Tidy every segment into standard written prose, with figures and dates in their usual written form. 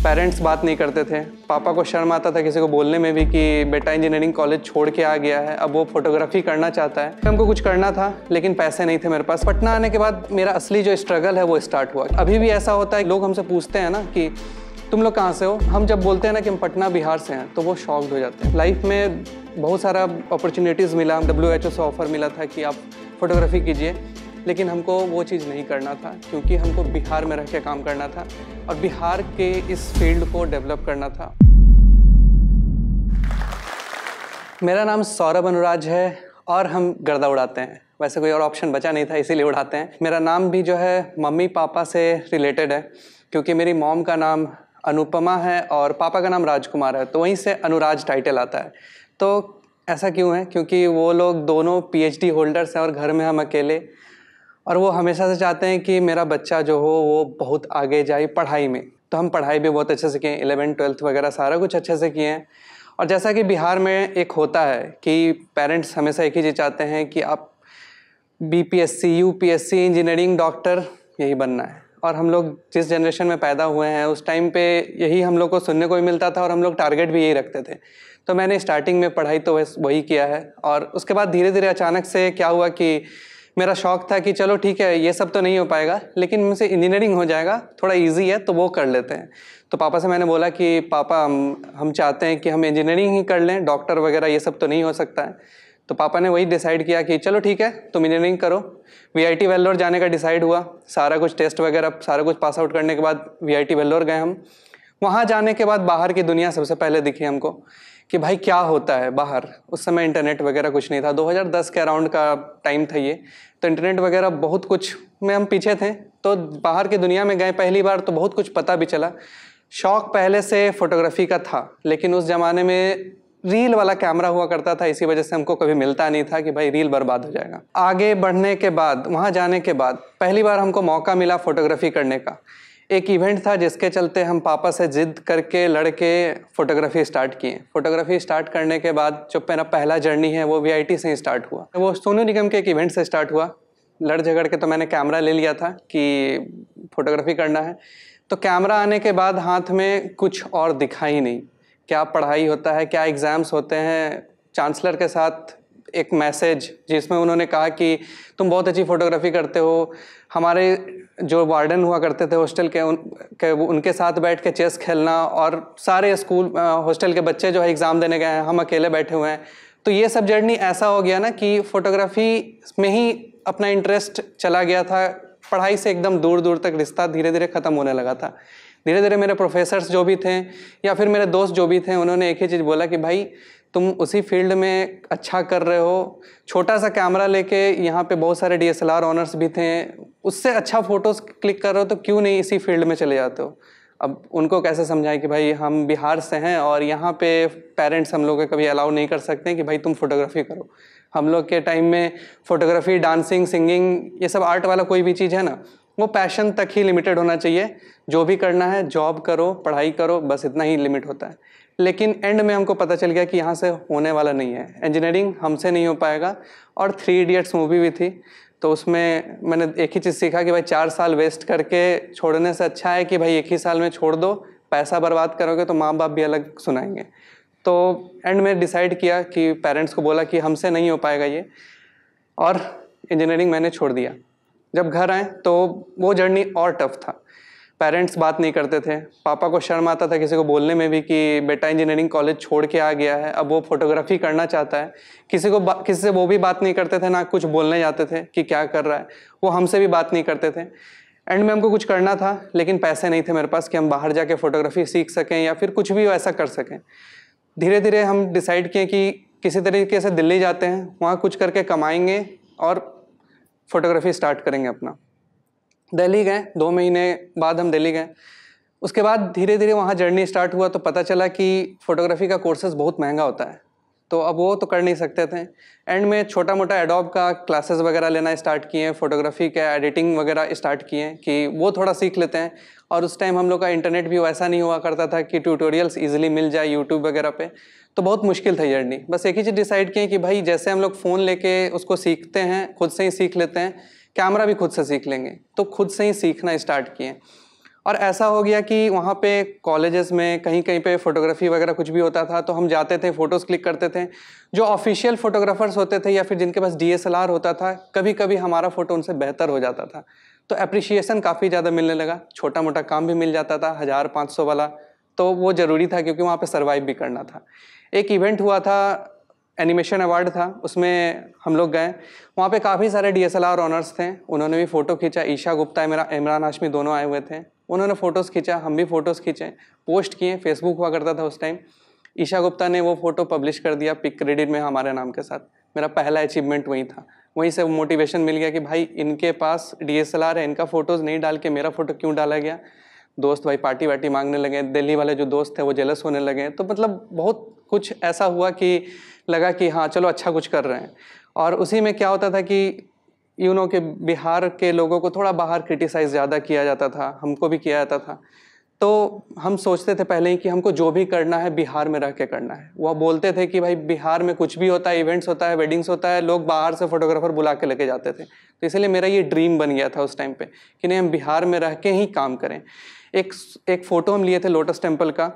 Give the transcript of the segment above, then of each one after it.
Parents बात नहीं करते थे। पापा को शर्म आता था किसी को बोलने में भी कि बेटा इंजीनियरिंग कॉलेज छोड़ के आ गया है, अब वो फोटोग्राफी करना चाहता है। हमको कुछ करना था लेकिन पैसे नहीं थे मेरे पास। पटना आने के बाद मेरा असली जो स्ट्रगल है वो स्टार्ट हुआ। अभी भी ऐसा होता है, लोग हमसे पूछते हैं ना कि तुम लोग कहाँ से हो। हम जब बोलते हैं ना कि हम पटना बिहार से हैं तो वो शॉक्ड हो जाते हैं। लाइफ में बहुत सारा अपॉर्चुनिटीज़ मिला, WHO से ऑफ़र मिला था कि आप फोटोग्राफी कीजिए, लेकिन हमको वो चीज़ नहीं करना था क्योंकि हमको बिहार में रह के काम करना था और बिहार के इस फील्ड को डेवलप करना था। मेरा नाम सौरभ अनुराज है और हम गर्दा उड़ाते हैं। वैसे कोई और ऑप्शन बचा नहीं था, इसीलिए उड़ाते हैं। मेरा नाम भी जो है मम्मी पापा से रिलेटेड है क्योंकि मेरी मॉम का नाम अनुपमा है और पापा का नाम राजकुमार है, तो वहीं से अनुराज टाइटल आता है। तो ऐसा क्यों है? क्योंकि वो लोग दोनों PhD होल्डर्स हैं और घर में हम अकेले, और वो हमेशा से चाहते हैं कि मेरा बच्चा जो हो वो बहुत आगे जाए पढ़ाई में। तो हम पढ़ाई भी बहुत अच्छे से किए, 11th 12th वगैरह सारा कुछ अच्छे से किए हैं। और जैसा कि बिहार में एक होता है कि पेरेंट्स हमेशा एक ही चीज़ चाहते हैं कि आप BPSC UPSC इंजीनियरिंग डॉक्टर यही बनना है। और हम लोग जिस जनरेशन में पैदा हुए हैं उस टाइम पे यही हम लोग को सुनने को भी मिलता था और हम लोग टारगेट भी यही रखते थे। तो मैंने स्टार्टिंग में पढ़ाई तो वही किया है और उसके बाद धीरे धीरे अचानक से क्या हुआ कि मेरा शौक था कि चलो ठीक है, ये सब तो नहीं हो पाएगा लेकिन मुझसे इंजीनियरिंग हो जाएगा, थोड़ा इजी है तो वो कर लेते हैं। तो पापा से मैंने बोला कि पापा हम चाहते हैं कि हम इंजीनियरिंग ही कर लें, डॉक्टर वगैरह ये सब तो नहीं हो सकता है। तो पापा ने वही डिसाइड किया कि चलो ठीक है तुम इंजीनियरिंग करो। VIT वेल्लोर जाने का डिसाइड हुआ। सारा कुछ टेस्ट वगैरह सारा कुछ पास आउट करने के बाद VIT वेल्लोर गए हम। वहाँ जाने के बाद बाहर की दुनिया सबसे पहले दिखी हमको कि भाई क्या होता है बाहर। उस समय इंटरनेट वगैरह कुछ नहीं था, 2010 के अराउंड का टाइम था ये। तो इंटरनेट वगैरह बहुत कुछ में हम पीछे थे। तो बाहर की दुनिया में गए पहली बार तो बहुत कुछ पता भी चला। शौक पहले से फोटोग्राफी का था लेकिन उस ज़माने में रील वाला कैमरा हुआ करता था, इसी वजह से हमको कभी मिलता नहीं था कि भाई रील बर्बाद हो जाएगा। आगे बढ़ने के बाद वहाँ जाने के बाद पहली बार हमको मौका मिला फोटोग्राफी करने का। एक इवेंट था जिसके चलते हम पापा से जिद करके लड़के फोटोग्राफी स्टार्ट किए। फोटोग्राफी स्टार्ट करने के बाद जो मेरा पहला जर्नी है वो VIT से ही स्टार्ट हुआ। वो सोनू निगम के एक इवेंट से स्टार्ट हुआ। लड़ झगड़ के तो मैंने कैमरा ले लिया था कि फोटोग्राफी करना है। तो कैमरा आने के बाद हाथ में कुछ और दिखा ही नहीं, क्या पढ़ाई होता है, क्या एग्ज़ाम्स होते हैं। चांसलर के साथ एक मैसेज जिसमें उन्होंने कहा कि तुम बहुत अच्छी फोटोग्राफी करते हो। हमारे जो वार्डन हुआ करते थे हॉस्टल के उनके साथ बैठ के चेस खेलना, और सारे स्कूल हॉस्टल के बच्चे जो है एग्ज़ाम देने गए हैं, हम अकेले बैठे हुए हैं। तो ये सब जर्नी ऐसा हो गया ना कि फ़ोटोग्राफी में ही अपना इंटरेस्ट चला गया था। पढ़ाई से एकदम दूर दूर तक रिश्ता धीरे धीरे ख़त्म होने लगा था। धीरे धीरे मेरे प्रोफेसर्स जो भी थे या फिर मेरे दोस्त जो भी थे उन्होंने एक ही चीज़ बोला कि भाई तुम उसी फील्ड में अच्छा कर रहे हो, छोटा सा कैमरा लेके यहाँ पे बहुत सारे DSLR ऑनर्स भी थे, उससे अच्छा फ़ोटोज़ क्लिक कर रहे हो तो क्यों नहीं इसी फील्ड में चले जाते हो। अब उनको कैसे समझाएं कि भाई हम बिहार से हैं और यहाँ पे पेरेंट्स हम लोग कभी अलाउ नहीं कर सकते कि भाई तुम फोटोग्राफी करो। हम लोग के टाइम में फोटोग्राफी, डांसिंग, सिंगिंग, ये सब आर्ट वाला कोई भी चीज़ है ना, वो पैशन तक ही लिमिटेड होना चाहिए। जो भी करना है जॉब करो, पढ़ाई करो, बस इतना ही लिमिट होता है। लेकिन एंड में हमको पता चल गया कि यहाँ से होने वाला नहीं है, इंजीनियरिंग हमसे नहीं हो पाएगा। और 3 इडियट्स मूवी भी थी तो उसमें मैंने एक ही चीज़ सीखा कि भाई 4 साल वेस्ट करके छोड़ने से अच्छा है कि भाई एक ही साल में छोड़ दो। पैसा बर्बाद करोगे तो माँ बाप भी अलग सुनाएंगे। तो एंड में डिसाइड किया कि पेरेंट्स को बोला कि हमसे नहीं हो पाएगा ये, और इंजीनियरिंग मैंने छोड़ दिया। जब घर आए तो वो जर्नी और टफ था। पेरेंट्स बात नहीं करते थे। पापा को शर्म आता था किसी को बोलने में भी कि बेटा इंजीनियरिंग कॉलेज छोड़ के आ गया है, अब वो फोटोग्राफी करना चाहता है। किसी से वो भी बात नहीं करते थे, ना कुछ बोलने जाते थे कि क्या कर रहा है। वो हमसे भी बात नहीं करते थे। एंड में हमको कुछ करना था लेकिन पैसे नहीं थे मेरे पास कि हम बाहर जाके फ़ोटोग्राफी सीख सकें या फिर कुछ भी वैसा कर सकें। धीरे धीरे हम डिसाइड किए कि किसी तरीके से दिल्ली जाते हैं, वहाँ कुछ करके कमाएंगे और फोटोग्राफी स्टार्ट करेंगे अपना। दिल्ली गए, 2 महीने बाद हम दिल्ली गए। उसके बाद धीरे धीरे वहाँ जर्नी स्टार्ट हुआ तो पता चला कि फ़ोटोग्राफी का कोर्सेज बहुत महंगा होता है, तो अब वो तो कर नहीं सकते थे। एंड में छोटा मोटा एडोब का क्लासेस वगैरह लेना स्टार्ट किए, फ़ोटोग्राफी का एडिटिंग वगैरह स्टार्ट किए कि वो थोड़ा सीख लेते हैं। और उस टाइम हम लोग का इंटरनेट भी वैसा नहीं हुआ करता था कि ट्यूटोरियल्स ईजिली मिल जाए यूट्यूब वगैरह पे, तो बहुत मुश्किल था जर्नी। बस एक ही चीज़ डिसाइड किए कि भाई जैसे हम लोग फ़ोन लेके उसको सीखते हैं, खुद से ही सीख लेते हैं, कैमरा भी खुद से सीख लेंगे। तो खुद से ही सीखना स्टार्ट किए और ऐसा हो गया कि वहाँ पे कॉलेजेस में कहीं कहीं पे फोटोग्राफी वगैरह कुछ भी होता था तो हम जाते थे, फ़ोटोज़ क्लिक करते थे। जो ऑफिशियल फोटोग्राफर्स होते थे या फिर जिनके पास DSLR होता था, कभी कभी हमारा फ़ोटो उनसे बेहतर हो जाता था, तो अप्रिसिएशन काफ़ी ज़्यादा मिलने लगा। छोटा मोटा काम भी मिल जाता था 1000-500 वाला, तो वो ज़रूरी था क्योंकि वहाँ पे सर्वाइव भी करना था। एक इवेंट हुआ था, एनिमेशन अवार्ड था, उसमें हम लोग गए। वहाँ पे काफ़ी सारे DSLR ऑनर्स थे, उन्होंने भी फ़ोटो खींचा। ईशा गुप्ता है मेरा, इमरान हाशमी दोनों आए हुए थे, उन्होंने फ़ोटोज़ खींचा, हम भी फ़ोटोज़ खींचे, पोस्ट किए। फेसबुक हुआ करता था उस टाइम। ईशा गुप्ता ने वो फ़ोटो पब्लिश कर दिया पिक क्रेडिट में हमारे नाम के साथ। मेरा पहला अचीवमेंट वही था। वहीं से मोटिवेशन मिल गया कि भाई इनके पास DSLR है, इनका फ़ोटोज़ नहीं डाल के मेरा फ़ोटो क्यों डाला गया। दोस्त भाई पार्टी वार्टी मांगने लगे, दिल्ली वाले जो दोस्त थे वो जेलस होने लगे। तो मतलब बहुत कुछ ऐसा हुआ कि लगा कि हाँ चलो अच्छा कुछ कर रहे हैं। और उसी में क्या होता था कि कि बिहार के लोगों को थोड़ा बाहर क्रिटिसाइज़ ज़्यादा किया जाता था, हमको भी किया जाता था। तो हम सोचते थे पहले ही कि हमको जो भी करना है बिहार में रह के करना है। वो बोलते थे कि भाई बिहार में कुछ भी होता है, इवेंट्स होता है, वेडिंग्स होता है, लोग बाहर से फोटोग्राफर बुला के लेके जाते थे। तो इसलिए मेरा ये ड्रीम बन गया था उस टाइम पे कि नहीं हम बिहार में रह के ही काम करें। एक फ़ोटो हम लिए थे लोटस टेम्पल का,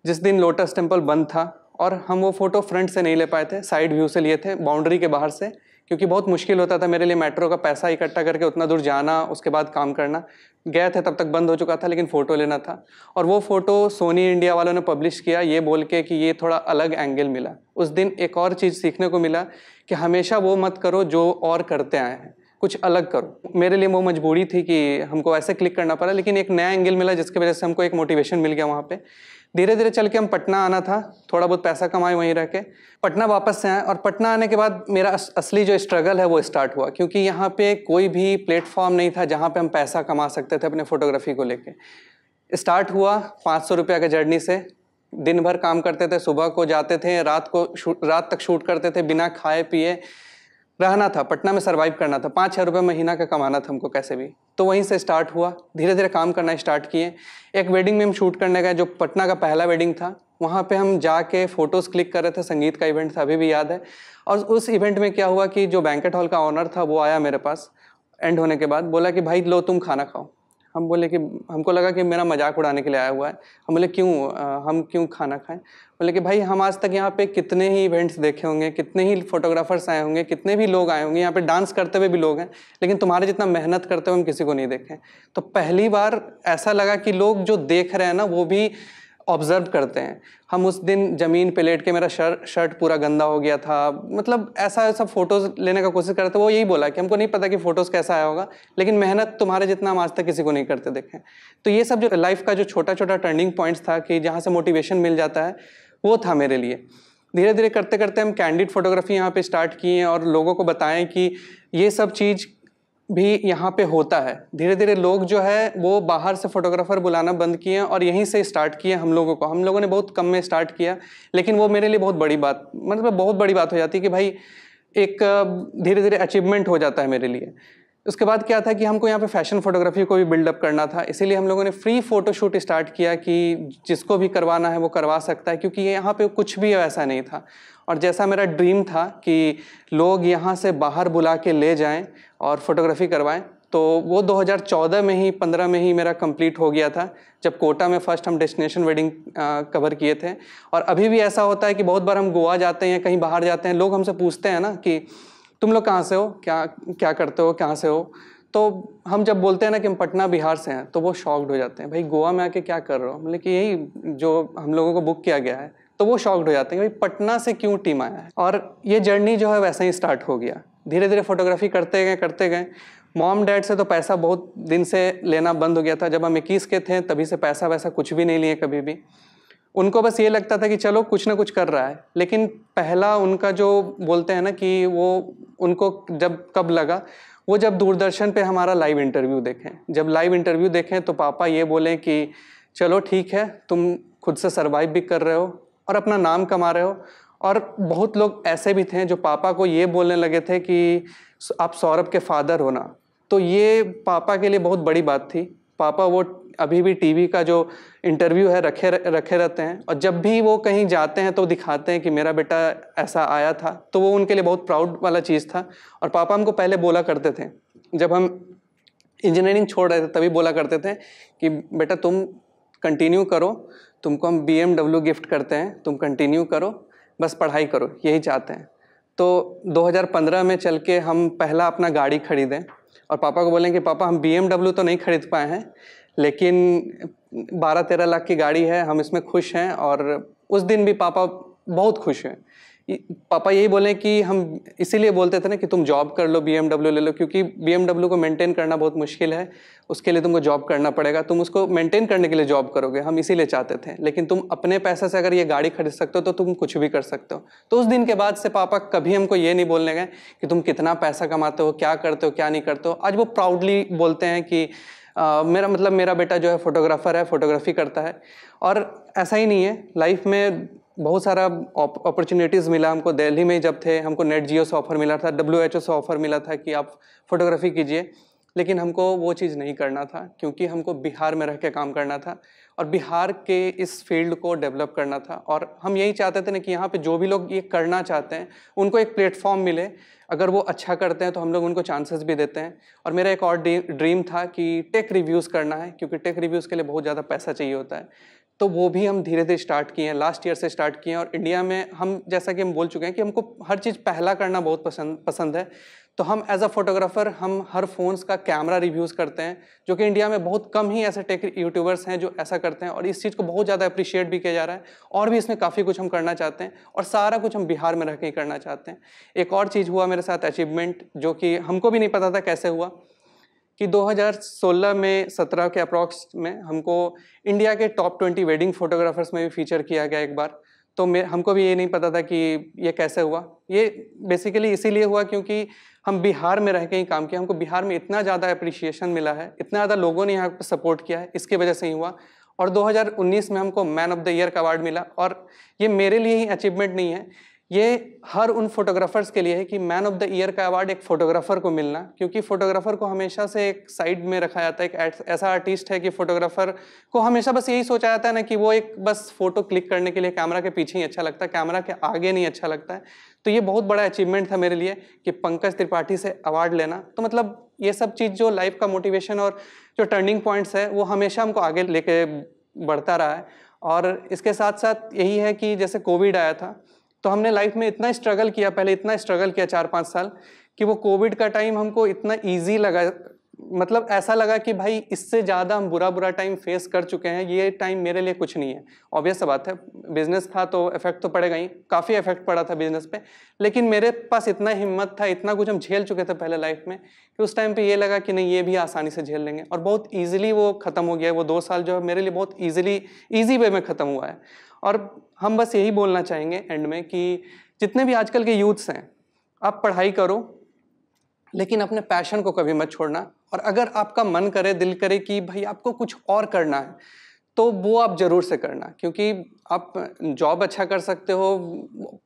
जिस दिन लोटस टेम्पल बंद था, और हम वो फ़ोटो फ्रंट से नहीं ले पाए थे, साइड व्यू से लिए थे, बाउंड्री के बाहर से, क्योंकि बहुत मुश्किल होता था मेरे लिए मेट्रो का पैसा इकट्ठा करके उतना दूर जाना, उसके बाद काम करना। गए थे तब तक बंद हो चुका था, लेकिन फ़ोटो लेना था। और वो फ़ोटो सोनी इंडिया वालों ने पब्लिश किया ये बोल के कि ये थोड़ा अलग एंगल मिला। उस दिन एक और चीज़ सीखने को मिला कि हमेशा वो मत करो जो और करते आए हैं, कुछ अलग करो। मेरे लिए वो मजबूरी थी कि हमको ऐसे क्लिक करना पड़ा, लेकिन एक नया एंगल मिला जिसकी वजह से हमको एक मोटिवेशन मिल गया वहाँ पे। धीरे धीरे चल के हम पटना आना था, थोड़ा बहुत पैसा कमाए वहीं रह के पटना वापस से आए। और पटना आने के बाद मेरा असली जो स्ट्रगल है वो स्टार्ट हुआ, क्योंकि यहाँ पे कोई भी प्लेटफॉर्म नहीं था जहाँ पे हम पैसा कमा सकते थे अपने फोटोग्राफी को लेके। स्टार्ट हुआ 500 रुपये का जर्नी से। दिन भर काम करते थे, सुबह को जाते थे, रात तक शूट करते थे, बिना खाए पिए रहना था। पटना में सर्वाइव करना था, 5-6 रुपये महीना का कमाना था हमको कैसे भी। तो वहीं से स्टार्ट हुआ, धीरे धीरे काम करना स्टार्ट किए। एक वेडिंग में हम शूट करने गए, जो पटना का पहला वेडिंग था। वहाँ पे हम जाके फ़ोटोज़ क्लिक कर रहे थे, संगीत का इवेंट था, अभी भी याद है। और उस इवेंट में क्या हुआ कि जो बैंकेट हॉल का ऑनर था वो आया मेरे पास एंड होने के बाद, बोला कि भाई लो तुम खाना खाओ। हम बोले कि हमको लगा कि मेरा मजाक उड़ाने के लिए आया हुआ है। हम बोले क्यों, हम क्यों खाना खाएं। बोले कि भाई हम आज तक यहाँ पे कितने ही इवेंट्स देखे होंगे, कितने ही फोटोग्राफर्स आए होंगे, कितने भी लोग आए होंगे, यहाँ पे डांस करते हुए भी लोग हैं, लेकिन तुम्हारे जितना मेहनत करते हुए हम किसी को नहीं देखे। तो पहली बार ऐसा लगा कि लोग जो देख रहे हैं ना वो भी ऑब्जर्व करते हैं। हम उस दिन ज़मीन पे लेट के, मेरा शर्ट पूरा गंदा हो गया था, मतलब ऐसा फ़ोटोज़ लेने का कोशिश कर रहे थे। वो यही बोला कि हमको नहीं पता कि फ़ोटोज़ कैसा आया होगा, लेकिन मेहनत तुम्हारे जितना हम आज तक किसी को नहीं करते देखे। तो ये सब जो लाइफ का जो छोटा छोटा टर्निंग पॉइंट्स था कि जहाँ से मोटिवेशन मिल जाता है, वो था मेरे लिए। धीरे धीरे करते करते हम कैंडिड फोटोग्राफी यहाँ पे स्टार्ट किए और लोगों को बताएं कि ये सब चीज़ भी यहाँ पे होता है। धीरे धीरे लोग जो है वो बाहर से फोटोग्राफर बुलाना बंद किए और यहीं से स्टार्ट किए हम लोगों ने बहुत कम में स्टार्ट किया, लेकिन वो मेरे लिए बहुत बड़ी बात, मतलब बहुत बड़ी बात हो जाती है कि भाई एक धीरे धीरे अचीवमेंट हो जाता है मेरे लिए। उसके बाद क्या था कि हमको यहाँ पे फैशन फोटोग्राफी को भी बिल्डअप करना था, इसीलिए हम लोगों ने फ्री फोटोशूट स्टार्ट किया कि जिसको भी करवाना है वो करवा सकता है, क्योंकि यहाँ पे कुछ भी ऐसा नहीं था। और जैसा मेरा ड्रीम था कि लोग यहाँ से बाहर बुला के ले जाएं और फोटोग्राफी करवाएं, तो वो 2014 में ही 15 में ही मेरा कंप्लीट हो गया था, जब कोटा में फर्स्ट हम डेस्टिनेशन वेडिंग कवर किए थे। और अभी भी ऐसा होता है कि बहुत बार हम गोवा जाते हैं, कहीं बाहर जाते हैं, लोग हमसे पूछते हैं ना कि तुम लोग कहाँ से हो, क्या क्या करते हो, कहाँ से हो। तो हम जब बोलते हैं ना कि हम पटना बिहार से हैं, तो वो शॉक्ड हो जाते हैं, भाई गोवा में आके क्या कर रहे हो, मतलब कि यही जो हम लोगों को बुक किया गया है। तो वो शॉक्ड हो जाते हैं भाई पटना से क्यों टीम आया है। और ये जर्नी जो है वैसे ही स्टार्ट हो गया। धीरे धीरे फोटोग्राफी करते गए। मॉम डैड से तो पैसा बहुत दिन से लेना बंद हो गया था। जब हम 21 के थे तभी से पैसा वैसा कुछ भी नहीं लिए कभी भी। उनको बस ये लगता था कि चलो कुछ ना कुछ कर रहा है, लेकिन पहला उनका जो बोलते हैं ना कि वो उनको जब कब लगा, वो जब दूरदर्शन पे हमारा लाइव इंटरव्यू देखें। जब लाइव इंटरव्यू देखें तो पापा ये बोले कि चलो ठीक है, तुम खुद से सर्वाइव भी कर रहे हो और अपना नाम कमा रहे हो। और बहुत लोग ऐसे भी थे जो पापा को ये बोलने लगे थे कि आप सौरभ के फादर हो ना। तो ये पापा के लिए बहुत बड़ी बात थी। पापा वो अभी भी टीवी का जो इंटरव्यू है रखे रहते हैं, और जब भी वो कहीं जाते हैं तो दिखाते हैं कि मेरा बेटा ऐसा आया था। तो वो उनके लिए बहुत प्राउड वाला चीज़ था। और पापा हमको पहले बोला करते थे, जब हम इंजीनियरिंग छोड़ रहे थे तभी बोला करते थे कि बेटा तुम कंटिन्यू करो, तुमको हम BMW गिफ्ट करते हैं, तुम कंटिन्यू करो, बस पढ़ाई करो, यही चाहते हैं। तो 2015 में चल के हम पहला अपना गाड़ी खरीदें और पापा को बोलें कि पापा हम BMW तो नहीं खरीद पाए हैं, लेकिन 12-13 लाख की गाड़ी है, हम इसमें खुश हैं। और उस दिन भी पापा बहुत खुश हैं। पापा यही बोले कि हम इसीलिए बोलते थे ना कि तुम जॉब कर लो, BMW ले लो, क्योंकि BMW को मेंटेन करना बहुत मुश्किल है, उसके लिए तुमको जॉब करना पड़ेगा, तुम उसको मेंटेन करने के लिए जॉब करोगे, हम इसीलिए चाहते थे। लेकिन तुम अपने पैसे से अगर ये गाड़ी खरीद सकते हो तो तुम कुछ भी कर सकते हो। तो उस दिन के बाद से पापा कभी हमको ये नहीं बोलने गए कि तुम कितना पैसा कमाते हो, क्या करते हो, क्या नहीं करते हो। आज वो प्राउडली बोलते हैं कि मेरा बेटा जो है फोटोग्राफर है, फोटोग्राफी करता है। और ऐसा ही नहीं है, लाइफ में बहुत सारा अपॉर्चुनिटीज़ मिला हमको। दिल्ली में जब थे हमको नेट जियो से ऑफ़र मिला था, WHO से ऑफ़र मिला था कि आप फोटोग्राफी कीजिए, लेकिन हमको वो चीज़ नहीं करना था, क्योंकि हमको बिहार में रह के काम करना था और बिहार के इस फील्ड को डेवलप करना था। और हम यही चाहते थे ना कि यहाँ पे जो भी लोग ये करना चाहते हैं उनको एक प्लेटफॉर्म मिले, अगर वो अच्छा करते हैं तो हम लोग उनको चांसेस भी देते हैं। और मेरा एक और ड्रीम था कि टेक रिव्यूज़ करना है, क्योंकि टेक रिव्यूज़ के लिए बहुत ज़्यादा पैसा चाहिए होता है। तो वो भी हम धीरे धीरे स्टार्ट किए हैं, लास्ट ईयर से स्टार्ट किए हैं। और इंडिया में हम, जैसा कि हम बोल चुके हैं कि हमको हर चीज़ पहला करना बहुत पसंद है। तो हम एज अ फोटोग्राफर हम हर फ़ोन्स का कैमरा रिव्यूज़ करते हैं, जो कि इंडिया में बहुत कम ही ऐसे टेक यूट्यूबर्स हैं जो ऐसा करते हैं। और इस चीज़ को बहुत ज़्यादा अप्रिशिएट भी किया जा रहा है। और भी इसमें काफ़ी कुछ हम करना चाहते हैं, और सारा कुछ हम बिहार में रह के ही करना चाहते हैं। एक और चीज़ हुआ मेरे साथ अचीवमेंट, जो कि हमको भी नहीं पता था कैसे हुआ, कि 2016 में 17 के अप्रॉक्स में हमको इंडिया के टॉप 20 वेडिंग फोटोग्राफर्स में भी फीचर किया गया एक बार। तो हमको भी ये नहीं पता था कि ये कैसे हुआ। ये बेसिकली इसीलिए हुआ क्योंकि हम बिहार में रह के ही काम किया। हमको बिहार में इतना ज़्यादा अप्रिशिएशन मिला है, इतना ज़्यादा लोगों ने यहाँ पर सपोर्ट किया है, इसकी वजह से ही हुआ। और 2019 में हमको मैन ऑफ द ईयर का अवार्ड मिला। और ये मेरे लिए ही अचीवमेंट नहीं है, ये हर उन फोटोग्राफर्स के लिए है कि मैन ऑफ द ईयर का अवार्ड एक फोटोग्राफर को मिलना। क्योंकि फोटोग्राफर को हमेशा से एक साइड में रखा जाता है, एक ऐसा आर्टिस्ट है कि फोटोग्राफर को हमेशा बस यही सोचा जाता है ना कि वो एक बस फोटो क्लिक करने के लिए कैमरा के पीछे ही अच्छा लगता है, कैमरा के आगे नहीं अच्छा लगता है। तो ये बहुत बड़ा अचीवमेंट था मेरे लिए कि पंकज त्रिपाठी से अवार्ड लेना। तो मतलब ये सब चीज़ जो लाइफ का मोटिवेशन और जो टर्निंग पॉइंट्स है वो हमेशा हमको आगे लेके बढ़ता रहा है। और इसके साथ साथ यही है कि जैसे कोविड आया था तो हमने लाइफ में इतना स्ट्रगल किया, पहले इतना स्ट्रगल किया 4-5 साल, कि वो कोविड का टाइम हमको इतना इजी लगा, मतलब ऐसा लगा कि भाई इससे ज़्यादा हम बुरा टाइम फेस कर चुके हैं, ये टाइम मेरे लिए कुछ नहीं है। ऑब्वियस सा बात है, बिजनेस था तो इफेक्ट तो पड़ेगा ही, काफ़ी इफेक्ट पड़ा था बिजनेस पे, लेकिन मेरे पास इतना हिम्मत था, इतना कुछ हम झेल चुके थे पहले लाइफ में, कि उस टाइम पे ये लगा कि नहीं, ये भी आसानी से झेल लेंगे। और बहुत ईजिली वो ख़त्म हो गया। वो 2 साल जो है मेरे लिए बहुत ईजी वे में ख़त्म हुआ है। और हम बस यही बोलना चाहेंगे एंड में कि जितने भी आजकल के यूथ्स हैं, आप पढ़ाई करो, लेकिन अपने पैशन को कभी मत छोड़ना। और अगर आपका मन करे, दिल करे कि भाई आपको कुछ और करना है, तो वो आप ज़रूर से करना। क्योंकि आप जॉब अच्छा कर सकते हो,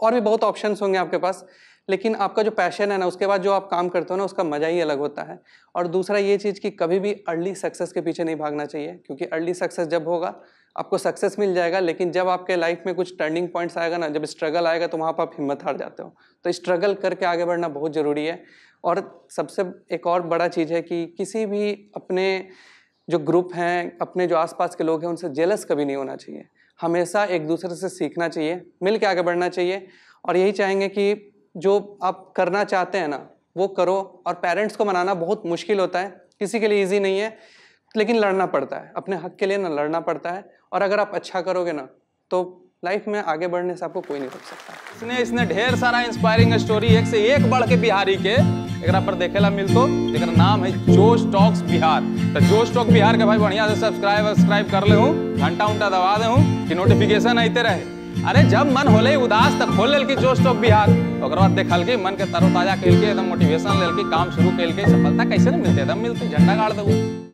और भी बहुत ऑप्शंस होंगे आपके पास, लेकिन आपका जो पैशन है ना, उसके बाद जो आप काम करते हो ना, उसका मज़ा ही अलग होता है। और दूसरा ये चीज़ कि कभी भी अर्ली सक्सेस के पीछे नहीं भागना चाहिए, क्योंकि अर्ली सक्सेस जब होगा आपको सक्सेस मिल जाएगा, लेकिन जब आपके लाइफ में कुछ टर्निंग पॉइंट्स आएगा ना, जब स्ट्रगल आएगा, तो वहाँ पर आप हिम्मत हार जाते हो। तो स्ट्रगल करके आगे बढ़ना बहुत ज़रूरी है। और सबसे एक और बड़ा चीज़ है कि किसी भी अपने जो ग्रुप हैं, अपने जो आसपास के लोग हैं, उनसे जेलस कभी नहीं होना चाहिए। हमेशा एक दूसरे से सीखना चाहिए, मिल के आगे बढ़ना चाहिए। और यही चाहेंगे कि जो आप करना चाहते हैं ना, वो करो। और पेरेंट्स को मनाना बहुत मुश्किल होता है, किसी के लिए ईजी नहीं है, लेकिन लड़ना पड़ता है अपने हक के लिए ना, लड़ना पड़ता है। और अगर आप अच्छा करोगे ना, तो लाइफ में आगे बढ़ने से आपको कोई नहीं रोक सकता। इसने ढेर सारा इंस्पायरिंग स्टोरी एक से एक बढ़ के बिहारी के एकरा पर देखेला मिलतो। एकरा नाम है जोश टॉक्स बिहार। तो जोश टॉक बिहार के भाई बढ़िया से सब्सक्राइब कर ले हूँ, घंटा उंटा दबा दे हूँ कि नोटिफिकेशन आते रहे। अरे जब मन होले उदास तक खोल लेल की जोश टॉक बिहार, ओकर बाद देखल के मन के तरोताजा कैल के एकदम मोटिवेशन लेल के काम शुरू कैल के सफलता कैसे नहीं मिलते, एकदम मिलती, झंडा गाड़ दो।